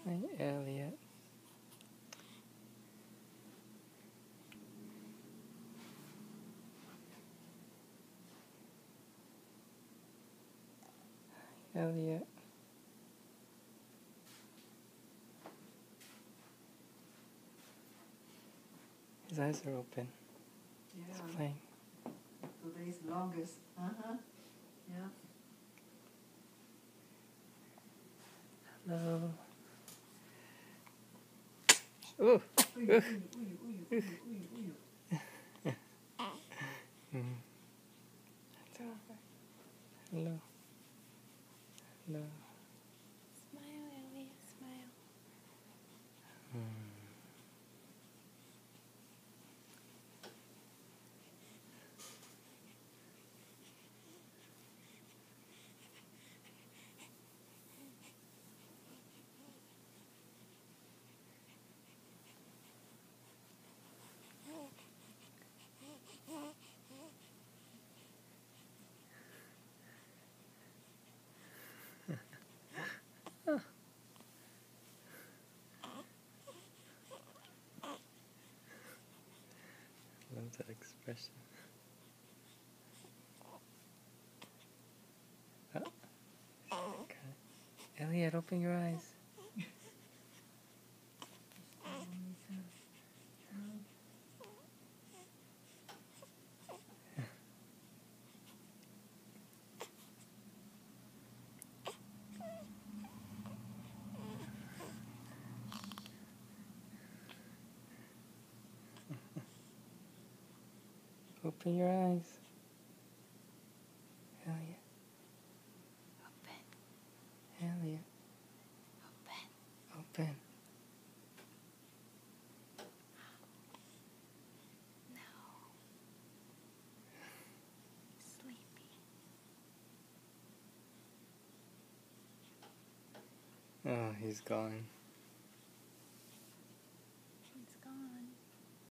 Hi, Elliot. Elliot. His eyes are open. Yeah. He's playing. Today's longest. Yeah. Hello. Ooh. Uyu. Hello. Hello. Smile, Elliot, smile. Love that expression. Okay. Elliot, open your eyes. Open your eyes. Elliot. Open. Elliot. Open. Open. No. Sleepy. Oh, he's gone.